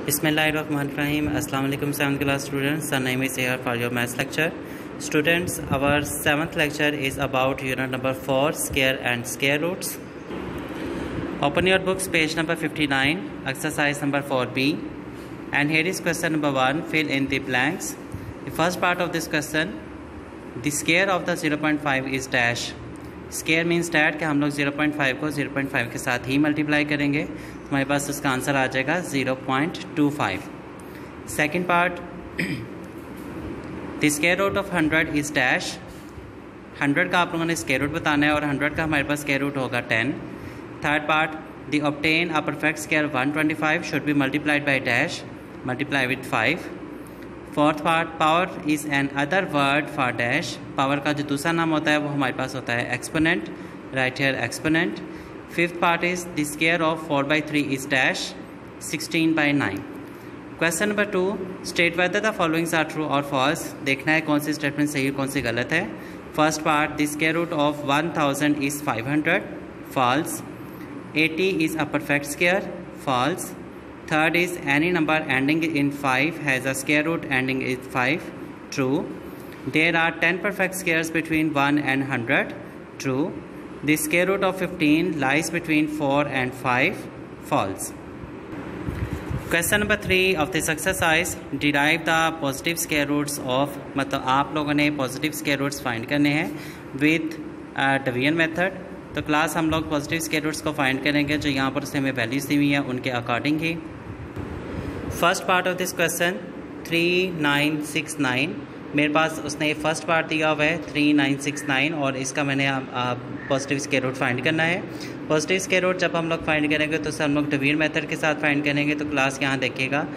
Bismillahirrahmanirrahim. Assalamu alaikum 7th class students. Our name is here for your maths lecture. Students, our 7th lecture is about unit number 4, square and square roots. Open your books, page number 59, exercise number 4b. And here is question number 1, fill in the blanks. The first part of this question, the square of the 0.5 is dash. Square means that कि हम लोग 0.5 को 0.5 के साथ ही multiply करेंगे, तो हमारे पास उसका आंसर आ जाएगा 0.25. Second part, the square root of 100 is dash. 100 का आप लोगों ने स्केयर रूट बताना है और 100 का हमारे पास स्केयर रूट होगा 10. Third part, the obtain a perfect square 125 should be multiplied by dash, multiply with 5. Fourth part, power is an other word for dash. Power का जो दूसरा नाम होता है वो हमारे पास होता है exponent. Right here exponent. Fifth part is the square of 4/3 is dash 16/9. Question number 2, state whether the followings are true और फॉल्स. देखना है कौन सी स्टेटमेंट सही और कौन सी गलत है. First part, the square root of 1000 is 500. False. 80 is a perfect square. False. Third is any number ending in 5 has a square root ending in 5. True. There are 10 perfect squares between 1 and 100. True. The square root of 15 lies between 4 and 5. False. Question number 3 of this exercise, derive the positive square roots of, मतलब आप लोगों ने positive square roots find करने हैं with division method. तो class हम लोग positive square roots को फाइंड करेंगे जो यहाँ पर उसने हमें वैल्यूज दी हुई है उनके according he. First part of this question 3969. मेरे पास उसने फर्स्ट पार्ट दिया हुआ है 3969 और इसका मैंने पॉजिटिव स्क्वायर रूट फाइंड करना है. पॉजिटिव स्क्वायर रूट जब हम लोग फाइंड करेंगे तो हम लोग डिवीजन मेथड के साथ फाइंड करेंगे. तो क्लास यहाँ देखिएगा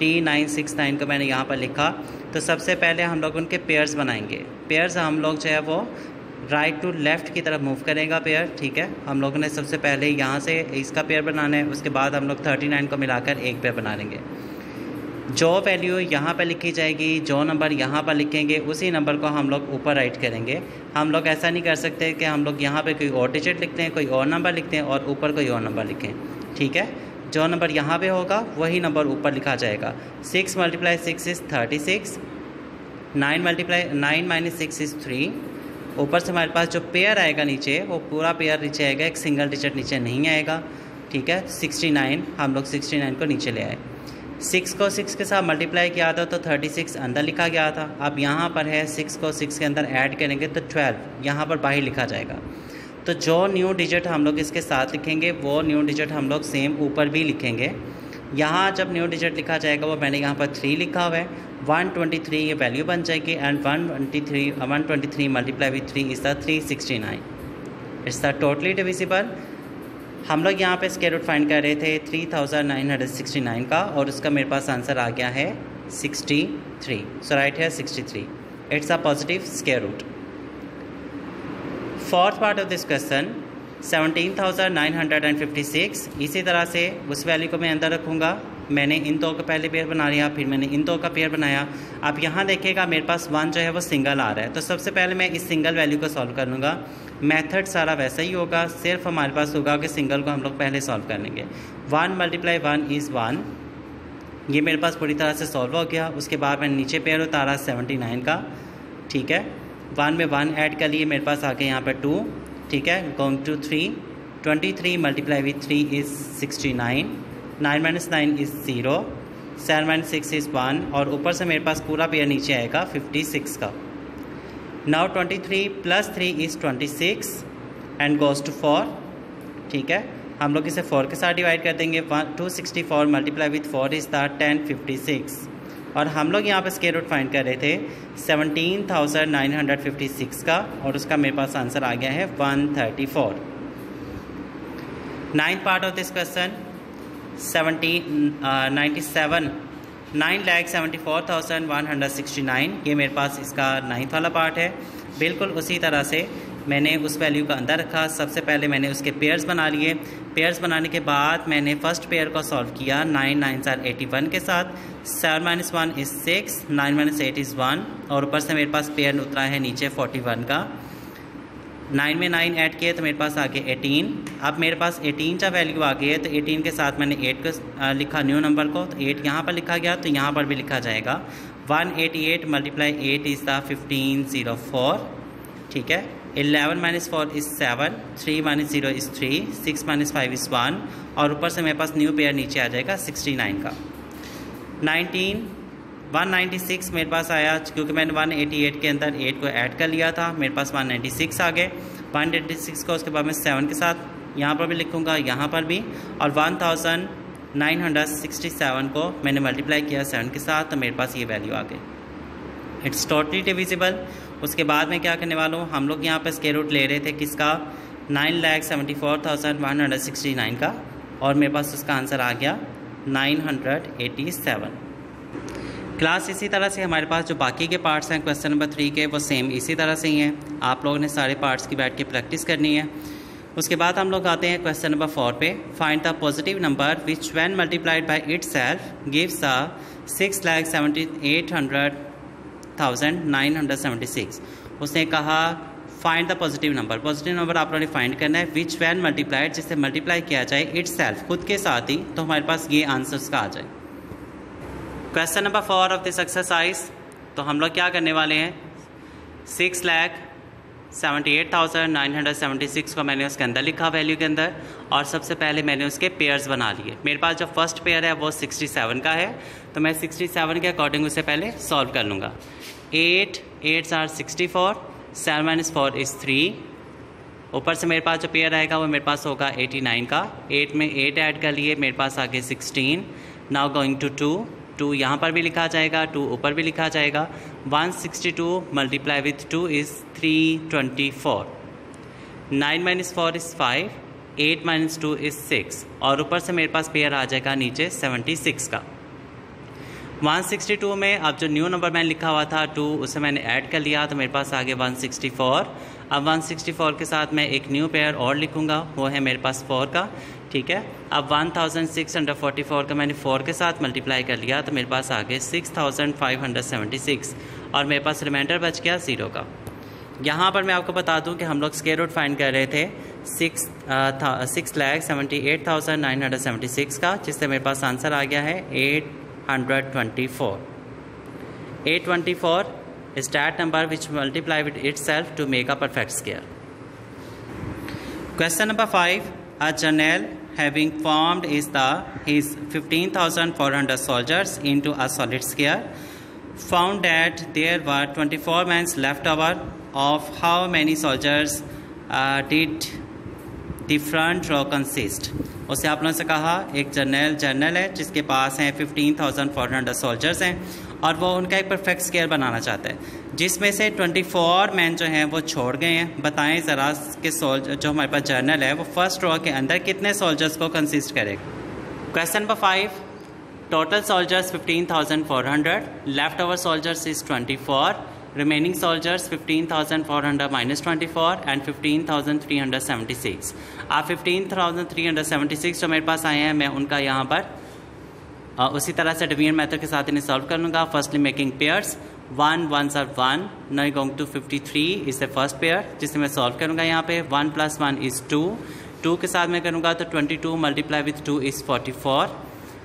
3969 को मैंने यहाँ पर लिखा. तो सबसे पहले हम लोग उनके पेयर्स बनाएंगे. पेयर्स हम लोग जो है वो राइट टू लेफ़्ट की तरफ मूव करेगा पेयर. ठीक है, हम लोगों ने सबसे पहले यहाँ से इसका पेयर बनाना है, उसके बाद हम लोग 39 को मिलाकर एक पेयर बना लेंगे. जो वैल्यू यहाँ पर लिखी जाएगी, जो नंबर यहाँ पर लिखेंगे, उसी नंबर को हम लोग ऊपर राइट करेंगे. हम लोग ऐसा नहीं कर सकते कि हम लोग यहाँ पे कोई और डिजिट लिखते हैं, कोई और नंबर लिखते हैं और ऊपर कोई और नंबर लिखें. ठीक है, जो नंबर यहाँ पे होगा वही नंबर ऊपर लिखा जाएगा. 6 × 6 इज़ 36. 9 - 6 इज़ 3. ऊपर से हमारे पास जो पेयर आएगा नीचे, वो पूरा पेयर नीचे आएगा, एक सिंगल डिजिट नीचे नहीं आएगा. ठीक है, 69 हम लोग 69 को नीचे ले आए. 6 को 6 के साथ मल्टीप्लाई किया था तो 36 अंदर लिखा गया था. अब यहाँ पर है 6 को 6 के अंदर ऐड करेंगे तो 12 यहाँ पर बाहर लिखा जाएगा. तो जो न्यू डिजिट हम लोग इसके साथ लिखेंगे वो न्यू डिजिट हम लोग सेम ऊपर भी लिखेंगे. यहाँ जब न्यू डिजिट लिखा जाएगा वो मैंने यहाँ पर 3 लिखा हुआ है. 123 ये वैल्यू बन जाएगी and 123 multiply with 3 is the 369. It's the totally divisible. हम लोग यहाँ पे स्क्वायर रूट फाइंड कर रहे थे 3969 का और उसका मेरे पास आंसर आ गया है 63. सो राइट है 63. It's a positive square root. Fourth part of this question 17,956. इसी तरह से उस वैल्यू को मैं अंदर रखूँगा. मैंने इन दो का पहले पेयर बना लिया, फिर मैंने इन दो का पेयर बनाया. अब यहाँ देखिएगा मेरे पास 1 जो है वो सिंगल आ रहा है. तो सबसे पहले मैं इस सिंगल वैल्यू को सॉल्व कर लूँगा. मेथड सारा वैसा ही होगा, सिर्फ हमारे पास होगा कि सिंगल को हम लोग पहले सॉल्व कर लेंगे. 1 × 1 इज़ 1. ये मेरे पास पूरी तरह से सॉल्व हो गया. उसके बाद मैंने नीचे पेयर उतारा 79 का. ठीक है, 1 में 1 ऐड कर लिए, मेरे पास आ गया यहाँ पर 2. ठीक है, going to 3. 23 multiply with 3 is 69. 9 - 9 is 0. 7 - 6 is 1 और ऊपर से मेरे पास पूरा पेयर नीचे आएगा 56 का. Now 23 + 3 is 26 and goes to 4. ठीक है, हम लोग इसे 4 के साथ डिवाइड कर देंगे. 264 मल्टीप्लाई विथ 4 इज़ द 1056. और हम लोग यहाँ पे स्क्वायर रूट फाइंड कर रहे थे 17,956 का और उसका मेरे पास आंसर आ गया है 134. Ninth part of this question 9,74,169. ये मेरे पास इसका 9th वाला पार्ट है. बिल्कुल उसी तरह से मैंने उस वैल्यू का अंदर रखा. सबसे पहले मैंने उसके पेयर्स बना लिए. पेयर्स बनाने के बाद मैंने फर्स्ट पेयर को सॉल्व किया 9 9s are 81 के साथ. 7 - 1 इज़ 6. 9 - 8 इज़ 1 और ऊपर से मेरे पास पेयर उतरा है नीचे 41 का. 9 में 9 ऐड किए तो मेरे पास आ गया 18। अब मेरे पास 18 का वैल्यू आ गया है तो 18 के साथ मैंने 8 को लिखा न्यू नंबर को, तो 8 यहाँ पर लिखा गया तो यहाँ पर भी लिखा जाएगा। 188 मल्टीप्लाई 8 इज़ द 1504, ठीक है। 11 minus 4 is 7, 3 minus 0 is 3, 6 minus 5 is 1, और ऊपर से मेरे पास न्यू पेयर नीचे आ जाएगा 69 का। 196 मेरे पास आया क्योंकि मैंने 188 के अंदर 8 को ऐड कर लिया था, मेरे पास 196 आ गए। 196 को उसके बाद मैं 7 के साथ यहाँ पर भी लिखूँगा, यहाँ पर भी, और 1967 को मैंने मल्टीप्लाई किया 7 के साथ, तो मेरे पास ये वैल्यू आ गई। It's totally divisible. उसके बाद में क्या करने वाला हूँ, हम लोग यहाँ पर स्क्वायर रूट ले रहे थे किसका, 9,74,169 का, और मेरे पास उसका आंसर आ गया 987। क्लास इसी तरह से हमारे पास जो बाकी के पार्ट्स हैं क्वेश्चन नंबर 3 के, वो सेम इसी तरह से ही हैं। आप लोगों ने सारे पार्ट्स की बैठ के प्रैक्टिस करनी है। उसके बाद हम लोग आते हैं क्वेश्चन नंबर 4 पे। Find the positive number which when multiplied by itself gives the 6,78,976। उसने कहा find the positive number. Positive number आप लोगों ने फाइंड करना है विच व्हेन मल्टीप्लाइड, जिससे मल्टीप्लाई किया जाए इटसेल्फ, खुद के साथ ही, तो हमारे पास ये आंसर्स का आ जाए। Question number 4 of this exercise, तो हम लोग क्या करने वाले हैं, 6,78,976 को मैंने उसके अंदर लिखा वैल्यू के अंदर, और सबसे पहले मैंने उसके पेयर्स बना लिए। मेरे पास जो फर्स्ट पेयर है वो 67 का है, तो मैं 67 के अकॉर्डिंग उसे पहले सॉल्व कर लूँगा। 8 8 आर 64, 7 माइनस 4 इज़ 3। ऊपर से मेरे पास जो पेयर आएगा वो मेरे पास होगा 89 का। 8 में 8 ऐड कर लिए, मेरे पास आगे 16। नाउ गोइंग टू 2 यहाँ पर भी लिखा जाएगा, 2 ऊपर भी लिखा जाएगा। 162 multiply with 2 is 324। 9 minus 4 is 5, 8 minus 2 is 6, और ऊपर से मेरे पास पेयर आ जाएगा नीचे 76 का। 162 में अब जो न्यू नंबर मैंने लिखा हुआ था 2, उसे मैंने ऐड कर लिया, तो मेरे पास आ गया 164। अब 164 के साथ मैं एक न्यू पेयर और लिखूँगा, वो है मेरे पास 4 का, ठीक है। अब 1644 का मैंने 4 के साथ मल्टीप्लाई कर लिया, तो मेरे पास आ गए 6576, और मेरे पास रिमाइंडर बच गया 0 का। यहाँ पर मैं आपको बता दूँ कि हम लोग स्क्वायर रूट फाइंड कर रहे थे 6,78,976 का, जिससे मेरे पास आंसर आ गया है 824। 824 is that number which multiply with itself to make a perfect square. Question number 5. A general having formed his 15,400 soldiers into a solid square found that there were 24 men left over. Of how many soldiers did the front row consist? उससे आप लोगों से कहा एक general है जिसके पास हैं 15,400 soldiers हैं, और वो उनका एक परफेक्ट स्क्वायर बनाना चाहता है, जिसमें से 24 मैन जो हैं वो छोड़ गए हैं। बताएं ज़रा कि जो हमारे पास जनरल है वो फर्स्ट रो के अंदर कितने सोल्जर्स को कंसिस्ट करेगा। Question number 5, total soldiers 15,400, left over soldiers is 24, remaining soldiers 15,400 minus 24 and 15,376। आप 15,376 जो मेरे पास आए हैं, मैं उनका यहाँ पर उसी तरह से डिवीजन मेथड के साथ इन्हें सॉल्व कर लूँगा। Firstly making pairs, 1 1s are 1, now going to 53 is the first pair, जिसे मैं सॉल्व करूँगा यहाँ पे। 1 + 1 is 2, 2 के साथ मैं करूँगा तो 22 multiply with 2 is 44।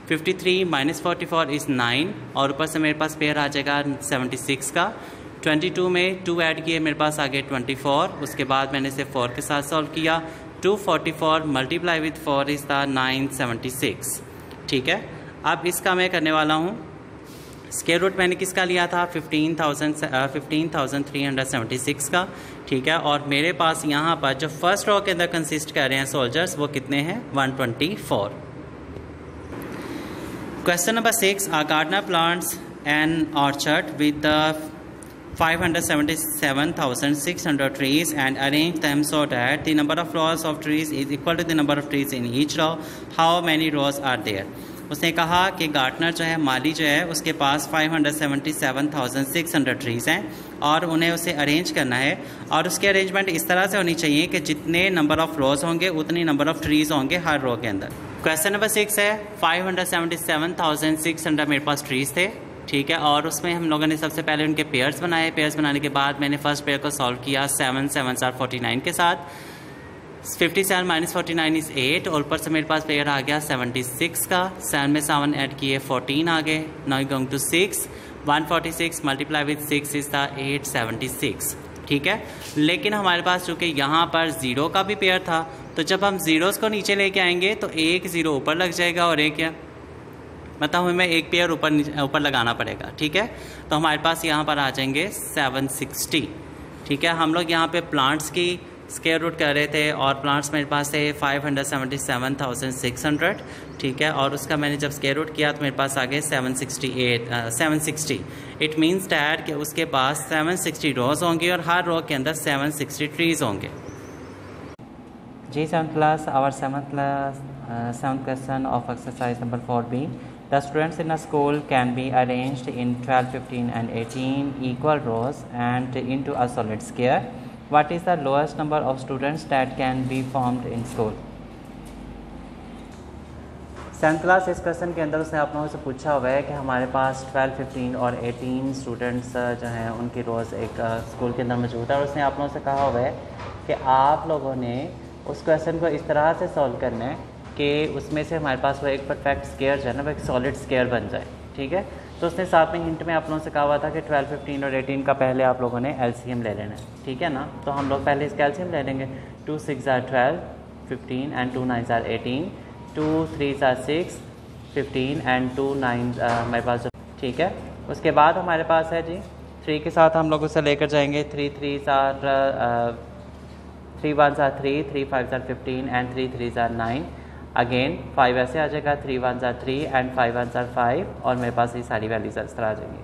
53 minus 44 is 9, और ऊपर से मेरे पास पेयर आ जाएगा 76 का। 22 में 2 ऐड किए, मेरे पास आ गए 24। उसके बाद मैंने इसे 4 के साथ सॉल्व किया। 244 मल्टीप्लाई विथ 4 इज़ द 976, ठीक है। अब इसका मैं करने वाला हूँ, स्क्वायर रूट मैंने किसका लिया था, 15,376 का, ठीक है। और मेरे पास यहाँ पर जो फर्स्ट रो के अंदर कंसिस्ट कर रहे हैं सोल्जर्स, वो कितने हैं, 124। Question number 6, a gardener plants an orchard with 577,600 trees and arrange them so that the number of rows of trees is equal to the number of trees in each row. How many rows are there? उसने कहा कि gardener जो है, माली जो है, उसके पास 577,600 trees हैं, और उन्हें उसे अरेंज करना है, और उसकी अरेंजमेंट इस तरह से होनी चाहिए कि जितने नंबर ऑफ़ रोज़ होंगे उतनी नंबर ऑफ़ ट्रीज़ होंगे हर रो के अंदर। क्वेश्चन नंबर 6 है, 577,600 मेरे पास ट्रीज़ थे, ठीक है। और उसमें हम लोगों ने सबसे पहले उनके पेयर्स बनाए। पेयर्स बनाने के बाद मैंने फर्स्ट पेयर को सॉल्व किया 7 7 are 49 के साथ। 57 - 49 is 8 और ऊपर से मेरे पास पेयर आ गया 76 का। 7 में 7 ऐड किए 14 आ गए। Now going to 6 146 multiply with 6 is the 876, ठीक है। लेकिन हमारे पास चूँकि यहाँ पर ज़ीरो का भी पेयर था, तो जब हम ज़ीरोज़ को नीचे लेके आएंगे तो एक ज़ीरो ऊपर लग जाएगा और एक मतलब हमें एक पेयर ऊपर लगाना पड़ेगा, ठीक है। तो हमारे पास यहाँ पर आ जाएंगे 760, ठीक है। हम लोग यहाँ पे प्लांट्स की स्क्वायर रूट कर रहे थे और प्लांट्स मेरे पास थे 577,600, ठीक है। और उसका मैंने जब स्क्वायर रूट किया तो मेरे पास आ गए 760। इट मीन्स डैट कि उसके पास 760 रोज़ होंगी और हर रो के अंदर 760 ट्रीज़ होंगे। जी 7th class, our 7th question of exercise number 4B. The students in a school can be arranged in 12, 15 and 18 equal rows and into a solid square. What is the lowest number of students that can be formed in school? 7th class इस question के अंदर उसने आप लोगों से पूछा हुआ है कि हमारे पास 12, 15 और 18 स्टूडेंट्स जो हैं उनकी रोज़ एक स्कूल के अंदर मौजूद है। और उसने आप लोगों से कहा हुआ है कि आप लोगों ने उस क्वेश्चन को इस तरह से सॉल्व करना है कि उसमें से हमारे पास वो एक परफेक्ट स्क्वायर जो है ना वो एक सॉलिड स्क्वायर बन जाए, ठीक है। तो उसने साथ में हिंट में आप लोगों से कहा हुआ था कि 12, 15 और 18 का पहले आप लोगों ने एलसीएम ले लेना है, ठीक है ना। तो हम लोग पहले इसका एलसीएम ले लेंगे। 2 6 are 12, 15 and 2 9 are 18, 2 3 are 6, 15 and 2 9 हमारे पास, ठीक है। उसके बाद हमारे पास है जी 3 के साथ हम लोग उसे लेकर जाएंगे। 3 3 are 3 1 are 3, 3 5 are 15 and 3 3 are 9। Again 5 ऐसे आ जाएगा, 3 1 are 3 and 5 1 are 5 और मेरे पास ये सारी वैल्यूज इस तरह आ जाएंगी।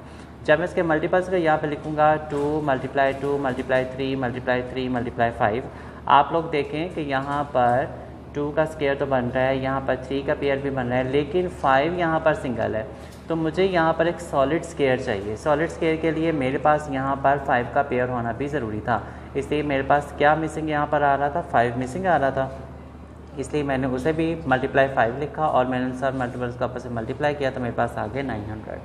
जब मैं इसके मल्टीपल्स को यहाँ पे लिखूँगा 2 × 2 × 3 × 3 × 5, आप लोग देखें कि यहाँ पर 2 का स्क्वायर तो बन रहा है, यहाँ पर 3 का पेयर भी बन रहा है, लेकिन 5 यहाँ पर सिंगल है। तो मुझे यहाँ पर एक सॉलिड स्क्वायर चाहिए। सॉलिड स्क्वायर के लिए मेरे पास यहाँ पर 5 का पेयर होना भी ज़रूरी था, इसलिए मेरे पास क्या मिसिंग यहाँ पर आ रहा था, 5 मिसिंग आ रहा था। इसलिए मैंने उसे भी मल्टीप्लाई 5 लिखा और मैंने सब मल्टीपल्स को आपस में मल्टीप्लाई किया तो मेरे पास आ गए 900।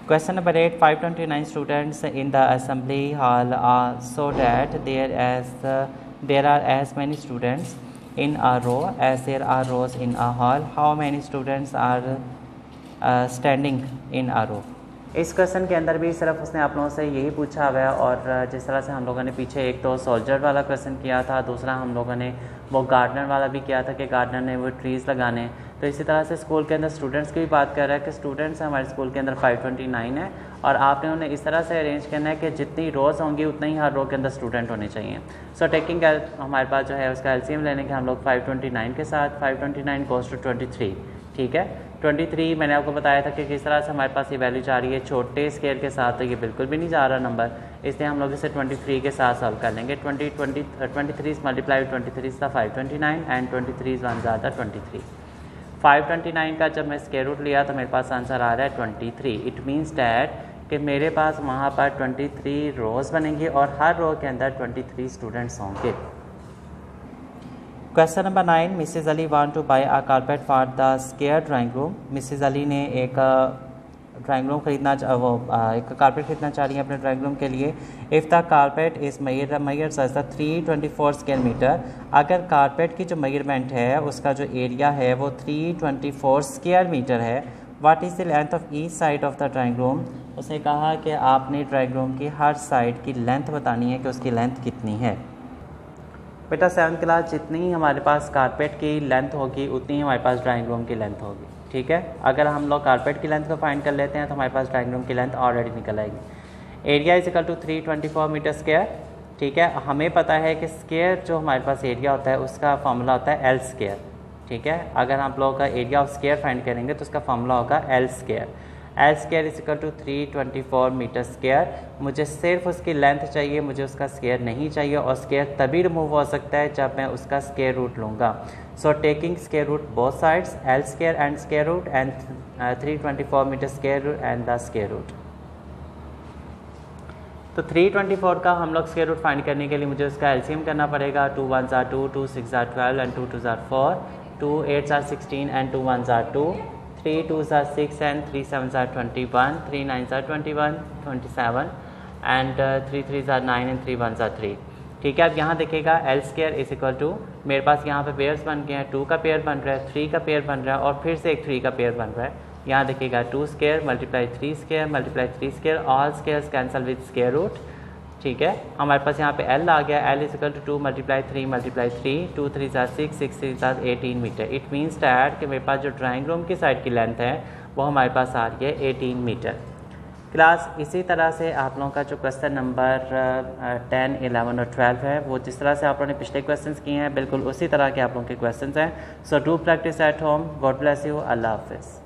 Question number 8. 529 students in the assembly hall so that there are as many students in a row as there are rows in a hall. How many students are standing in a row? इस question के अंदर भी सिर्फ उसने आप लोगों से यही पूछा हुआ है। और जिस तरह से हम लोगों ने पीछे एक तो सोल्जर वाला क्वेश्चन किया था, दूसरा हम लोगों ने वो गार्डनर वाला भी किया था कि गार्डनर ने वो ट्रीज़ लगाने। तो इसी तरह से स्कूल के अंदर स्टूडेंट्स की भी बात कर रहा है कि स्टूडेंट्स हमारे स्कूल के अंदर 529 है और आपने उन्हें इस तरह से अरेंज करना है कि जितनी रोज़ होंगी उतना ही हर रो के अंदर स्टूडेंट होने चाहिए। सो टेकिंग हमारे पास जो है उसका एलसीएम लेने के हम लोग 529 के साथ 529 goes to 23, ठीक है। 23 मैंने आपको बताया था कि किस तरह से हमारे पास ये वैल्यू जा रही है छोटे स्केयर के साथ, तो ये बिल्कुल भी नहीं जा रहा नंबर, इसलिए हम लोग इसे 23 के साथ सॉल्व कर लेंगे। 23 मल्टीप्लाई 23 था 529 एंड 23 1 ज़्यादा 23। 529 का जब मैं स्क्वायर रूट लिया तो मेरे पास आंसर आ रहा है 23। इट मीन्स डैट कि मेरे पास वहाँ पर 23 रोज़ बनेंगी और हर रो के अंदर 23 स्टूडेंट्स होंगे। Question number 9. Mrs Ali want to buy a carpet for the square drawing room. Mrs Ali ने एक ड्राइंग रूम खरीदना एक कारपेट खरीदना चाह रही है अपने ड्राइंग रूम के लिए. If the carpet is measured as the 324 square metre. अगर कारपेट की जो मेजरमेंट है उसका जो एरिया है वो 324 स्क्वायर मीटर है. What is the length of each side of the drawing room. उसे कहा कि आपने ड्राइंग रूम की हर साइड की लेंथ बतानी है कि उसकी लेंथ कितनी है. बेटा 7th क्लास जितनी हमारे पास कारपेट की लेंथ होगी उतनी ही हमारे पास ड्राइंग रूम की लेंथ होगी. ठीक है, अगर हम लोग कारपेट की लेंथ को फाइंड कर लेते हैं तो हमारे पास ड्राइंग रूम की लेंथ ऑलरेडी निकल आएगी. Area is equal to 324 metre square. ठीक है, हमें पता है कि स्क्वायर जो हमारे पास एरिया होता है उसका फॉर्मूला होता है एल स्क्वायर. ठीक है, अगर हम लोग का एरिया ऑफ स्क्वायर फाइंड करेंगे तो उसका फॉर्मूला होगा L square. L square is equal to 324 metre square. मुझे सिर्फ उसकी लेंथ चाहिए, मुझे उसका स्क्वायर नहीं चाहिए. और स्क्वायर तभी रिमूव हो सकता है जब मैं उसका स्क्वायर रूट लूँगा. So taking square root both sides, L square and square root and 324 metre square root and the square root. तो 324 का हम लोग स्क्वायर रूट फाइंड करने के लिए मुझे उसका एलसीएम करना पड़ेगा. 2 1s are 2, 2 6s are 12 and 2 2s are 4, 2 8s are 16 and 2 1s are 2, 3 2s are 6 and 3 7s are 21, 3 9s are 21, 27 and 3 3s are 9 and 3 1s are 3। ठीक है, अब यहाँ देखिएगा L square is equal to, मेरे पास यहाँ पे पेयर्स बन गए हैं, 2 का पेयर बन रहा है, 3 का पेयर बन रहा है और फिर से एक 3 का पेयर बन रहा है। यहाँ देखिएगा 2 square multiply 3 square multiply 3 square, all squares cancel with square root. ठीक है, हमारे पास यहाँ पे एल आ गया, L is equal to 2 multiply 3 multiply 3, 2 3 6 6 3 18 metre. It means that कि मेरे पास जो ड्राइंग रूम की साइड की लेंथ है वो हमारे पास आ रही है 18 मीटर। क्लास इसी तरह से आप लोगों का जो क्वेश्चन नंबर 10, 11 और 12 है वो जिस तरह से आप लोगों ने पिछले क्वेश्चंस किए हैं बिल्कुल उसी तरह के आप लोगों के क्वेश्चंस हैं। So do practice at home. God bless you. अल्लाह हाफिज़।